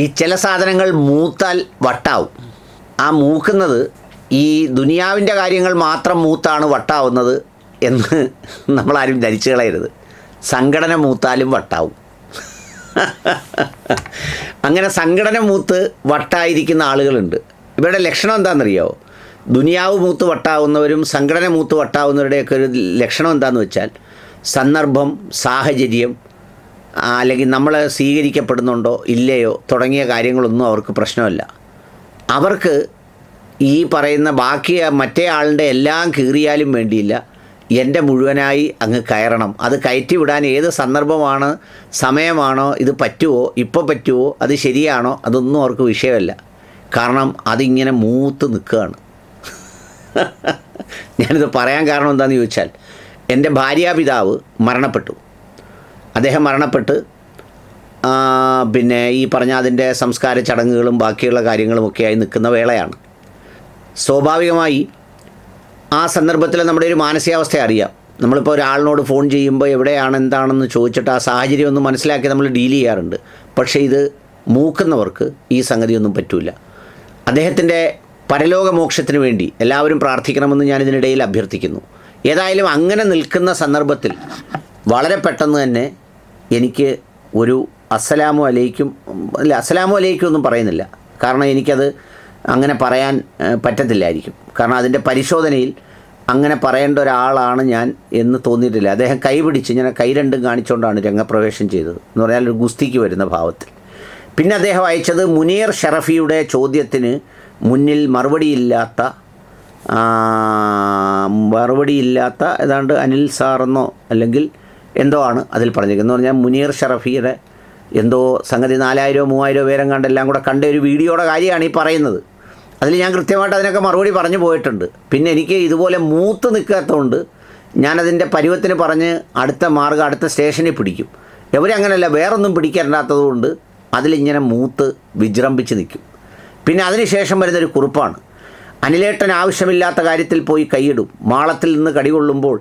ഈ ചില സാധനങ്ങൾ മൂത്താൽ വട്ടാവും. ആ മൂക്കുന്നത് ഈ ദുനിയാവിൻ്റെ കാര്യങ്ങൾ മാത്രം മൂത്താണ് വട്ടാവുന്നത് എന്ന് നമ്മളാരും ധരിച്ചു കളയരുത്. സംഘടന മൂത്താലും വട്ടാവും. അങ്ങനെ സംഘടന മൂത്ത് വട്ടായിരിക്കുന്ന ആളുകളുണ്ട്. ഇവരുടെ ലക്ഷണം എന്താണെന്നറിയോ? ദുനിയാവ് മൂത്ത് വട്ടാവുന്നവരും സംഘടന മൂത്ത് വട്ടാവുന്നവരുടെയൊക്കെ ഒരു ലക്ഷണം എന്താണെന്ന് വെച്ചാൽ, സന്ദർഭം, സാഹചര്യം, അല്ലെങ്കിൽ നമ്മൾ സ്വീകരിക്കപ്പെടുന്നുണ്ടോ ഇല്ലയോ തുടങ്ങിയ കാര്യങ്ങളൊന്നും അവർക്ക് പ്രശ്നമല്ല. അവർക്ക് ഈ പറയുന്ന ബാക്കി മറ്റേ ആളുടെ എല്ലാം കീറിയാലും വേണ്ടിയില്ല, എൻ്റെ മുഴുവനായി അങ്ങ് കയറണം. അത് കയറ്റി വിടാൻ ഏത് സന്ദർഭമാണ്, സമയമാണോ, ഇത് പറ്റുമോ, ഇപ്പോൾ പറ്റുമോ, അത് ശരിയാണോ, അതൊന്നും അവർക്ക് വിഷയമല്ല. കാരണം അതിങ്ങനെ മൂത്ത് നിൽക്കുകയാണ്. ഞാനിത് പറയാൻ കാരണം എന്താണെന്ന് ചോദിച്ചാൽ, എൻ്റെ ഭാര്യാപിതാവ് മരണപ്പെട്ടു. അദ്ദേഹം മരണപ്പെട്ട് പിന്നെ ഈ പറഞ്ഞ അതിൻ്റെ സംസ്കാര ചടങ്ങുകളും ബാക്കിയുള്ള കാര്യങ്ങളുമൊക്കെയായി നിൽക്കുന്ന വേളയാണ്. സ്വാഭാവികമായി ആ സന്ദർഭത്തിൽ നമ്മുടെ ഒരു മാനസികാവസ്ഥ അറിയാം. നമ്മളിപ്പോൾ ഒരാളിനോട് ഫോൺ ചെയ്യുമ്പോൾ എവിടെയാണ് എന്താണെന്ന് ചോദിച്ചിട്ട് ആ സാഹചര്യം ഒന്ന് മനസ്സിലാക്കി നമ്മൾ ഡീൽ ചെയ്യാറുണ്ട്. പക്ഷേ ഇത് മൂക്കുന്നവർക്ക് ഈ സംഗതിയൊന്നും പറ്റില്ല. അദ്ദേഹത്തിൻ്റെ പരലോകമോക്ഷത്തിന് വേണ്ടി എല്ലാവരും പ്രാർത്ഥിക്കണമെന്ന് ഞാനിതിനിടയിൽ അഭ്യർത്ഥിക്കുന്നു. ഏതായാലും അങ്ങനെ നിൽക്കുന്ന സന്ദർഭത്തിൽ വളരെ പെട്ടെന്ന് തന്നെ എനിക്ക് ഒരു അസ്സലാമു അലൈക്കും ഒന്നും പറയുന്നില്ല. കാരണം എനിക്കത് അങ്ങനെ പറയാൻ പറ്റത്തില്ലായിരിക്കും. കാരണം അതിൻ്റെ പരിശോധനയിൽ അങ്ങനെ പറയേണ്ട ഒരാളാണ് ഞാൻ എന്ന് തോന്നിയിട്ടില്ല. അദ്ദേഹം കൈ പിടിച്ച് ഇങ്ങനെ കൈ രണ്ടും കാണിച്ചുകൊണ്ടാണ് രംഗപ്രവേശം ചെയ്തത്, എന്ന് പറഞ്ഞാൽ ഒരു ഗുസ്തിക്ക് വരുന്ന ഭാവത്തിൽ. പിന്നെ അദ്ദേഹം അയച്ചത് മുനീർ ഷറഫിയുടെ ചോദ്യത്തിന് മുന്നിൽ മറുപടിയില്ലാത്ത ഏതാണ്ട് അനിൽ സാറെന്നോ അല്ലെങ്കിൽ എന്തോ ആണ് അതിൽ പറഞ്ഞിരിക്കുന്നത്. എന്ന് പറഞ്ഞാൽ മുനീർ ഷറഫിയുടെ എന്തോ സംഗതി 4000-3000 പേരും കണ്ടെല്ലാം കൂടെ കണ്ട ഒരു വീഡിയോയുടെ കാര്യമാണ് ഈ പറയുന്നത്. അതിൽ ഞാൻ കൃത്യമായിട്ട് അതിനൊക്കെ മറുപടി പറഞ്ഞു പോയിട്ടുണ്ട്. പിന്നെ എനിക്ക് ഇതുപോലെ മൂത്ത് നിൽക്കാത്തതുകൊണ്ട് ഞാനതിൻ്റെ പരുവത്തിന് പറഞ്ഞ് അടുത്ത സ്റ്റേഷനിൽ പിടിക്കും. എവരങ്ങനെയല്ല, വേറൊന്നും പിടിക്കാനാത്തതുകൊണ്ട് അതിലിങ്ങനെ മൂത്ത് വിജൃംഭിച്ച് നിൽക്കും. പിന്നെ അതിനുശേഷം വരുന്നൊരു കുറിപ്പാണ്, അനിലേട്ടൻ ആവശ്യമില്ലാത്ത കാര്യത്തിൽ പോയി കൈയിടും. മാളത്തിൽ നിന്ന് കടികൊള്ളുമ്പോൾ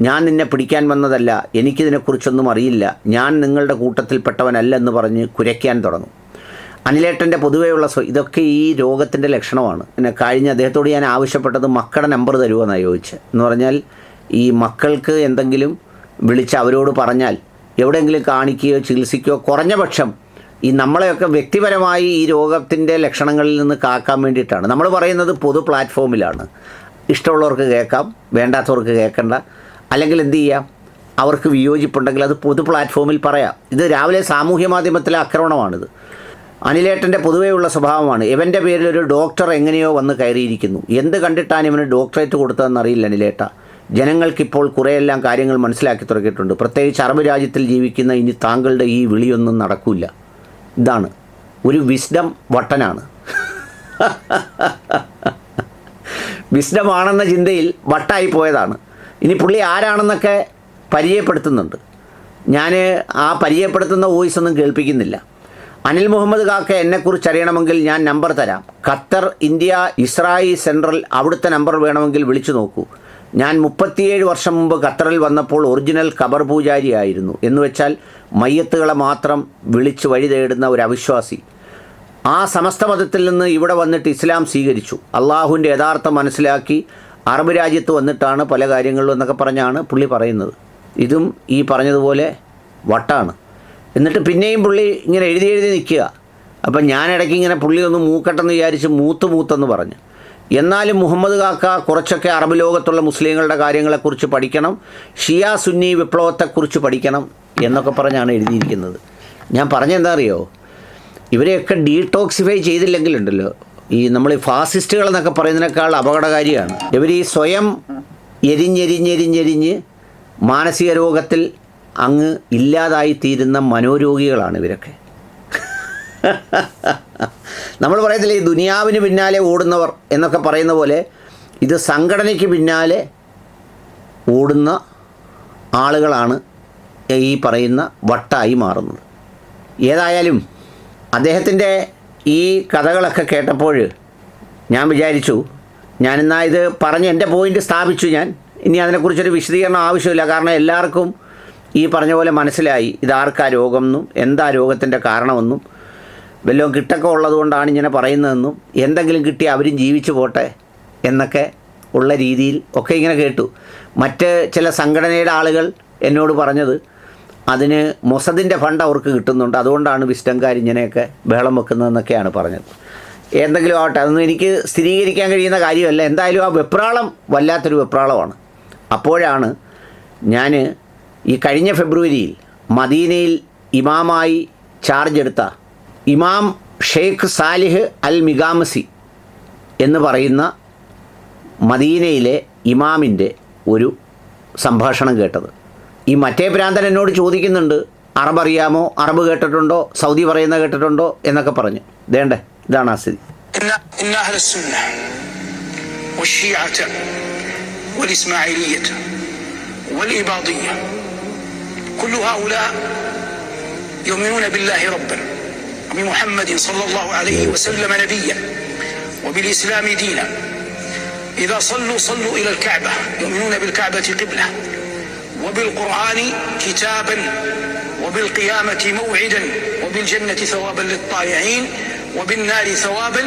ഞാൻ നിന്നെ പിടിക്കാൻ വന്നതല്ല, എനിക്കിതിനെക്കുറിച്ചൊന്നും അറിയില്ല, ഞാൻ നിങ്ങളുടെ കൂട്ടത്തിൽപ്പെട്ടവനല്ല എന്ന് പറഞ്ഞ് കുരയ്ക്കാൻ തുടങ്ങും. അനിലേട്ടൻ്റെ പൊതുവെയുള്ള ഇതൊക്കെ ഈ രോഗത്തിൻ്റെ ലക്ഷണമാണ്. പിന്നെ കഴിഞ്ഞ അദ്ദേഹത്തോട് ഞാൻ ആവശ്യപ്പെട്ടത് മക്കളുടെ നമ്പർ തരുമോയെന്നാണ് ചോദിച്ചത്. എന്ന് പറഞ്ഞാൽ ഈ മക്കൾക്ക് എന്തെങ്കിലും വിളിച്ച് അവരോട് പറഞ്ഞാൽ എവിടെയെങ്കിലും കാണിക്കുകയോ ചികിത്സിക്കുകയോ, കുറഞ്ഞ പക്ഷം ഈ നമ്മളെയൊക്കെ വ്യക്തിപരമായി ഈ രോഗത്തിൻ്റെ ലക്ഷണങ്ങളിൽ നിന്ന് കാക്കാൻ വേണ്ടിയിട്ടാണ്. നമ്മൾ പറയുന്നത് പൊതു പ്ലാറ്റ്ഫോമിലാണ്. ഇഷ്ടമുള്ളവർക്ക് കേൾക്കാം, വേണ്ടാത്തവർക്ക് കേൾക്കണ്ട. അല്ലെങ്കിൽ എന്ത് ചെയ്യാം, അവർക്ക് വിയോജിപ്പുണ്ടെങ്കിൽ അത് പൊതു പ്ലാറ്റ്ഫോമിൽ പറയാം. ഇത് രാവിലെ സാമൂഹ്യ മാധ്യമത്തിലെ ആക്രമണമാണിത്. അനിലേട്ടൻ്റെ പൊതുവെയുള്ള സ്വഭാവമാണ്. ഇവൻ്റെ പേരിൽ ഒരു ഡോക്ടർ എങ്ങനെയോ വന്ന് കയറിയിരിക്കുന്നു. എന്ത് കണ്ടിട്ടാണ് ഇവന് ഡോക്ടറേറ്റ് കൊടുത്തതെന്നറിയില്ല അനിലേട്ട. ജനങ്ങൾക്കിപ്പോൾ കുറേയെല്ലാം കാര്യങ്ങൾ മനസ്സിലാക്കി തുടങ്ങിയിട്ടുണ്ട്. പ്രത്യേകിച്ച് അറബ് രാജ്യത്തിൽ ജീവിക്കുന്ന ഇനി താങ്കളുടെ ഈ വിളിയൊന്നും നടക്കില്ല. ഇതാണ് ഒരു വിസ്ഡം വട്ടനാണ്. വിസ്ഡമാണെന്ന ചിന്തയിൽ വട്ടായി പോയതാണ്. ഇനി പുള്ളി ആരാണെന്നൊക്കെ പരിചയപ്പെടുത്തുന്നുണ്ട്. ഞാൻ ആ പരിചയപ്പെടുത്തുന്ന വോയിസ് ഒന്നും കേൾപ്പിക്കുന്നില്ല. അനിൽ മുഹമ്മദ് കാക്ക എന്നെക്കുറിച്ച് അറിയണമെങ്കിൽ ഞാൻ നമ്പർ തരാം. ഖത്തർ, ഇന്ത്യ, ഇസ്രായേൽ സെൻട്രൽ, അവിടുത്തെ നമ്പർ വേണമെങ്കിൽ വിളിച്ചു നോക്കൂ. ഞാൻ 37 വർഷം മുമ്പ് ഖത്തറിൽ വന്നപ്പോൾ ഒറിജിനൽ ഖബർ പൂജാരിയായിരുന്നു. എന്ന് വെച്ചാൽ മയ്യത്തുകളെ മാത്രം വിളിച്ച് വഴി തേടുന്ന ഒരു അവിശ്വാസി. ആ സമസ്ത മതത്തിൽ നിന്ന് ഇവിടെ വന്നിട്ട് ഇസ്ലാം സ്വീകരിച്ചു. അള്ളാഹുവിൻ്റെ യഥാർത്ഥം മനസ്സിലാക്കി അറബ് രാജ്യത്ത് വന്നിട്ടാണ് പല കാര്യങ്ങളിലും എന്നൊക്കെ പറഞ്ഞാണ് പുള്ളി പറയുന്നത്. ഇതും ഈ പറഞ്ഞതുപോലെ വട്ടാണ്. എന്നിട്ട് പിന്നെയും പുള്ളി ഇങ്ങനെ എഴുതി നിൽക്കുക. അപ്പം ഞാൻ ഇടയ്ക്ക് ഇങ്ങനെ പുള്ളി ഒന്ന് മൂക്കട്ടെന്ന് വിചാരിച്ച് മൂത്തെന്ന് പറഞ്ഞു. എന്നാലും മുഹമ്മദ് കാക്ക കുറച്ചൊക്കെ അറബ് ലോകത്തുള്ള മുസ്ലിങ്ങളുടെ കാര്യങ്ങളെക്കുറിച്ച് പഠിക്കണം, ഷിയ സുന്നി വിപ്ലവത്തെക്കുറിച്ച് പഠിക്കണം എന്നൊക്കെ പറഞ്ഞാണ് എഴുതിയിരിക്കുന്നത്. ഞാൻ പറഞ്ഞെന്താ അറിയോ, ഇവരെയൊക്കെ ഡീടോക്സിഫൈ ചെയ്തില്ലെങ്കിലുണ്ടല്ലോ, ഈ നമ്മൾ ഫാസിസ്റ്റുകളെന്നൊക്കെ പറയുന്നതിനേക്കാൾ അപകടകാരിയാണ്. ഇവർ ഈ സ്വയം എരിഞ്ഞ് മാനസിക രോഗത്തിൽ അങ്ങ് ഇല്ലാതായിത്തീരുന്ന മനോരോഗികളാണ് ഇവരൊക്കെ. നമ്മൾ പറയത്തില്ലേ ഈ ദുനിയാവിന് പിന്നാലെ ഓടുന്നവർ എന്നൊക്കെ പറയുന്ന പോലെ, ഇത് സംഘടനയ്ക്ക് പിന്നാലെ ഓടുന്ന ആളുകളാണ് ഈ പറയുന്ന വട്ടായി മാറുന്നത്. ഏതായാലും അദ്ദേഹത്തിൻ്റെ ഈ കഥകളൊക്കെ കേട്ടപ്പോൾ ഞാൻ വിചാരിച്ചു, ഞാനിന്നാ ഇത് പറഞ്ഞ് എൻ്റെ പോയിൻ്റ് സ്ഥാപിച്ചു. ഞാൻ ഇനി അതിനെക്കുറിച്ചൊരു വിശദീകരണം ആവശ്യമില്ല. കാരണം എല്ലാവർക്കും ഈ പറഞ്ഞ പോലെ മനസ്സിലായി ഇതാർക്കാ രോഗമെന്നും എന്താ രോഗത്തിൻ്റെ കാരണമെന്നും. വല്ലതും കിട്ടൊക്കെ ഉള്ളതുകൊണ്ടാണ് ഇങ്ങനെ പറയുന്നതെന്നും എന്തെങ്കിലും കിട്ടി അവരും ജീവിച്ചു പോട്ടെ എന്നൊക്കെ ഉള്ള രീതിയിൽ ഒക്കെ ഇങ്ങനെ കേട്ടു. മറ്റ് ചില സംഘടനയുടെ ആളുകൾ എന്നോട് പറഞ്ഞത് അതിന് മൊസദിൻ്റെ ഫണ്ട് അവർക്ക് കിട്ടുന്നുണ്ട്, അതുകൊണ്ടാണ് വിസ്ഡംകാർ ഇങ്ങനെയൊക്കെ ബഹളം വെക്കുന്നതെന്നൊക്കെയാണ് പറഞ്ഞത്. എന്തെങ്കിലും ആവട്ടെ, അതൊന്നും എനിക്ക് സ്ഥിരീകരിക്കാൻ കഴിയുന്ന കാര്യമല്ല. എന്തായാലും ആ വെപ്രാളം വല്ലാത്തൊരു വെപ്രാളമാണ്. അപ്പോഴാണ് ഞാൻ ഈ കഴിഞ്ഞ ഫെബ്രുവരിയിൽ മദീനയിൽ ഇമാമായി ചാർജ് എടുത്ത ഇമാം ഷെയ്ഖ് സാലിഹ് അൽ മിഗാമസി എന്ന് പറയുന്ന മദീനയിലെ ഇമാമിൻ്റെ ഒരു സംഭാഷണം കേട്ടത്. ഈ മറ്റേ ഭ്രാന്തൻ എന്നോട് ചോദിക്കുന്നുണ്ട്, അറബ് അറിയാമോ, അറബ് കേട്ടിട്ടുണ്ടോ, സൗദി പറയുന്ന കേട്ടിട്ടുണ്ടോ എന്നൊക്കെ പറഞ്ഞു. വേണ്ടേ, ഇതാണ് ആ സ്ഥിതി. يؤمنون بالله ربا وبمحمد صلى الله عليه وسلم نبيا وبالإسلام دينا إذا صلوا إلى الكعبة يؤمنون بالكعبة قبلة وبالقرآن كتابا وبالقيامة موعدا وبالجنة ثوابا للطائعين وبالنار ثوابا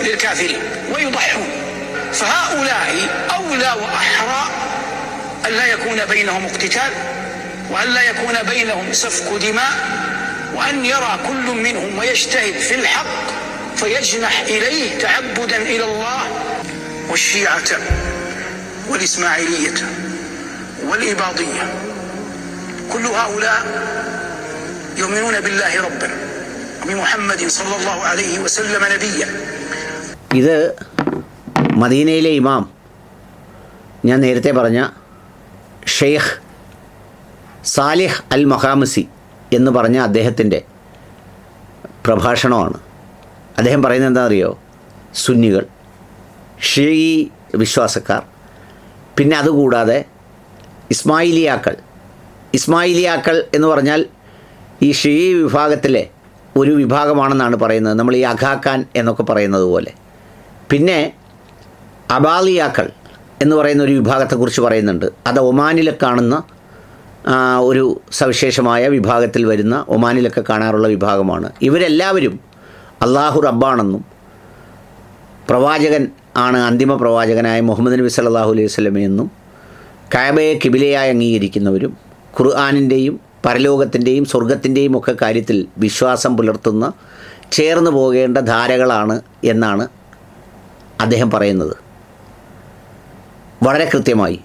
للكافرين ويضحون فهؤلاء أولى وأحرى أن لا يكون بينهم اقتتال وأن لا يكون بينهم سفك دماء وأن يرى كل منهم ويجتهد في الحق فيجنح إليه تعبدا إلى الله. والشيعة والإسماعيلية والإباضية كل هؤلاء يؤمنون بالله ربا وبمحمد صلى الله عليه وسلم نبيا. ഇത് മദീനയിലെ ഇമാം, ഞാൻ നേരത്തെ പറഞ്ഞ ഷെയ്ഖ് സാലിഹ് അൽ മഹാമസി എന്ന് പറഞ്ഞ അദ്ദേഹത്തിൻ്റെ പ്രഭാഷണമാണ്. അദ്ദേഹം പറയുന്നത് എന്താ അറിയോ? സുന്നികൾ, ഷിഈ വിശ്വാസക്കാർ, പിന്നെ അതുകൂടാതെ ഇസ്മായിലിയാക്കൾ എന്ന് പറഞ്ഞാൽ ഈ ഷിഈ വിഭാഗത്തിലെ ഒരു വിഭാഗമാണെന്നാണ് പറയുന്നത്, നമ്മൾ ഈ അഖാഖാൻ എന്നൊക്കെ പറയുന്നത് പോലെ. പിന്നെ അബാലിയാക്കൾ എന്ന് പറയുന്ന ഒരു വിഭാഗത്തെക്കുറിച്ച് പറയുന്നുണ്ട്. അത് ഒമാനിൽ കാണുന്ന ഒരു സവിശേഷമായ വിഭാഗത്തിൽ വരുന്ന, ഒമാനിലൊക്കെ കാണാറുള്ള വിഭാഗമാണ്. ഇവരെല്ലാവരും അള്ളാഹു റബ്ബാണെന്നും പ്രവാചകൻ ആണ് അന്തിമ പ്രവാചകനായ മുഹമ്മദ് നബി സല്ലല്ലാഹു അലൈഹി വസല്ലമയെന്നും കഅബയെ കിബിലയായി അംഗീകരിക്കുന്നവരും ഖുർആനിൻ്റെയും പരലോകത്തിൻ്റെയും സ്വർഗത്തിൻ്റെയും ഒക്കെ കാര്യത്തിൽ വിശ്വാസം പുലർത്തുന്ന, ചേർന്ന് പോകേണ്ട ധാരകളാണ് എന്നാണ് അദ്ദേഹം പറയുന്നത്. വളരെ കൃത്യമായി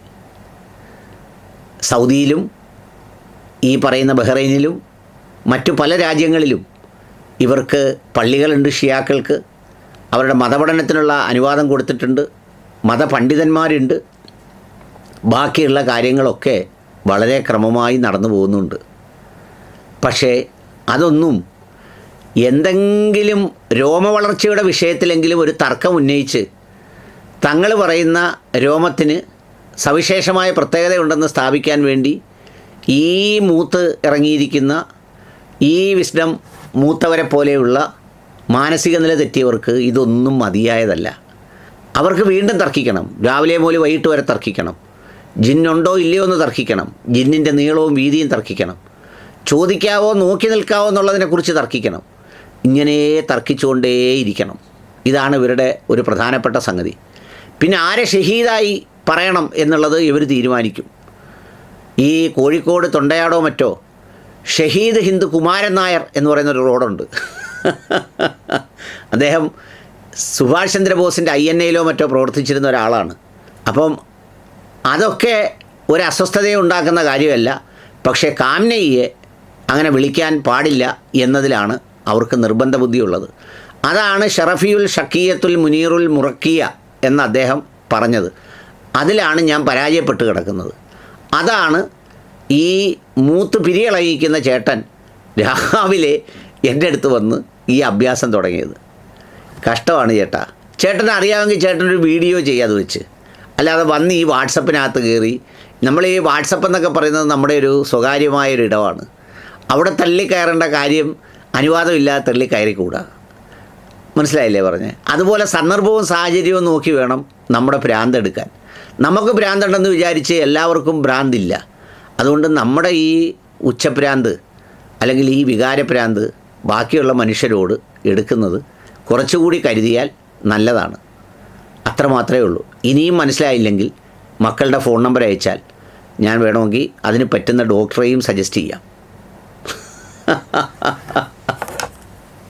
സൗദിയിലും ഈ പറയുന്ന ബഹ്റൈനിലും മറ്റു പല രാജ്യങ്ങളിലും ഇവർക്ക് പള്ളികളുണ്ട്. ഷിയാക്കൾക്ക് അവരുടെ മതപഠനത്തിനുള്ള അനുവാദം കൊടുത്തിട്ടുണ്ട്, മതപണ്ഡിതന്മാരുണ്ട്. ബാക്കിയുള്ള കാര്യങ്ങളൊക്കെ വളരെ ക്രമമായി നടന്നു പോകുന്നുണ്ട്. പക്ഷേ അതൊന്നും എന്തെങ്കിലും രോമവളർച്ചയുടെ വിഷയത്തിലെങ്കിലും ഒരു തർക്കം ഉന്നയിച്ച് തങ്ങൾ പറയുന്ന രോമത്തിന് സവിശേഷമായ പ്രത്യേകതയുണ്ടെന്ന് സ്ഥാപിക്കാൻ വേണ്ടി ഈ മൂത്ത് ഇറങ്ങിയിരിക്കുന്ന ഈ വിസ്ഡം മൂത്തവരെ പോലെയുള്ള മാനസിക നില തെറ്റിയവർക്ക് ഇതൊന്നും മതിയായതല്ല. അവർക്ക് വീണ്ടും തർക്കിക്കണം, രാവിലെ മുതൽ വൈകിട്ട് വരെ തർക്കിക്കണം. ജിന്നുണ്ടോ ഇല്ലയോ എന്ന് തർക്കിക്കണം, ജിന്നിൻ്റെ നീളവും വീതിയും തർക്കിക്കണം, ചോദിക്കാവോ നോക്കി നിൽക്കാവോ എന്നുള്ളതിനെക്കുറിച്ച് തർക്കിക്കണം. ഇങ്ങനെ തർക്കിച്ചുകൊണ്ടേയിരിക്കണം. ഇതാണ് ഇവരുടെ ഒരു പ്രധാനപ്പെട്ട സംഗതി. പിന്നെ ആരെ ഷഹീദായി പറയണം എന്നുള്ളത് ഇവർ തീരുമാനിക്കും. ഈ കോഴിക്കോട് തൊണ്ടയാടോ മറ്റോ ഷഹീദ് ഹിന്ദ് കുമാരൻ നായർ എന്ന് പറയുന്നൊരു റോഡുണ്ട്. അദ്ദേഹം സുഭാഷ് ചന്ദ്രബോസിൻ്റെ INA മറ്റോ പ്രവർത്തിച്ചിരുന്ന ഒരാളാണ്. അപ്പം അതൊക്കെ ഒരു അസ്വസ്ഥതയെ ഉണ്ടാക്കുന്ന കാര്യമല്ല. പക്ഷേ കാംനയെ അങ്ങനെ വിളിക്കാൻ പാടില്ല എന്നതിലാണ് അവർക്ക് നിർബന്ധ ബുദ്ധിയുള്ളത്. അതാണ് ഷറഫിയുൽ ഷക്കിയത്തുൽ മുനീറുൽ മുറക്കിയ എന്ന് അദ്ദേഹം പറഞ്ഞത്. അതിലാണ് ഞാൻ പരാജയപ്പെട്ട് കിടക്കുന്നത്. അതാണ് ഈ മൂത്ത് പിരിയളയിക്കുന്ന ചേട്ടൻ രാവിലെ എൻ്റെ അടുത്ത് വന്ന് ഈ അഭ്യാസം തുടങ്ങിയത്. കഷ്ടമാണ് ചേട്ടാ. ചേട്ടനെ അറിയാമെങ്കിൽ ചേട്ടനൊരു വീഡിയോ ചെയ്യാതെ വെച്ച്, അല്ലാതെ വന്ന് ഈ വാട്സപ്പിനകത്ത് കയറി, നമ്മൾ ഈ വാട്സപ്പ് എന്നൊക്കെ പറയുന്നത് നമ്മുടെ ഒരു സ്വകാര്യമായൊരു ഇടമാണ്. അവിടെ തള്ളിക്കയറേണ്ട കാര്യം അനുവാദമില്ലാതെ തള്ളിക്കയറിക്കൂടാ. മനസ്സിലായില്ലേ പറഞ്ഞേ? അതുപോലെ സന്ദർഭവും സാഹചര്യവും നോക്കി വേണം നമ്മുടെ ഭ്രാന്തെടുക്കാൻ. നമുക്ക് ഭ്രാന്തുണ്ടെന്ന് വിചാരിച്ച് എല്ലാവർക്കും ഭ്രാന്തില്ല. അതുകൊണ്ട് നമ്മുടെ ഈ ഉച്ചഭ്രാന്ത് അല്ലെങ്കിൽ ഈ വികാരഭ്രാന്ത് ബാക്കിയുള്ള മനുഷ്യരോട് എടുക്കുന്നത് കുറച്ചുകൂടി കരുതിയാൽ നല്ലതാണ്. അത്ര മാത്രമേ ഉള്ളൂ. ഇനിയും മനസ്സിലായില്ലെങ്കിൽ മക്കളുടെ ഫോൺ നമ്പർ അയച്ചാൽ ഞാൻ വേണമെങ്കിൽ അതിന് പറ്റുന്ന ഡോക്ടറെയും സജസ്റ്റ് ചെയ്യാം.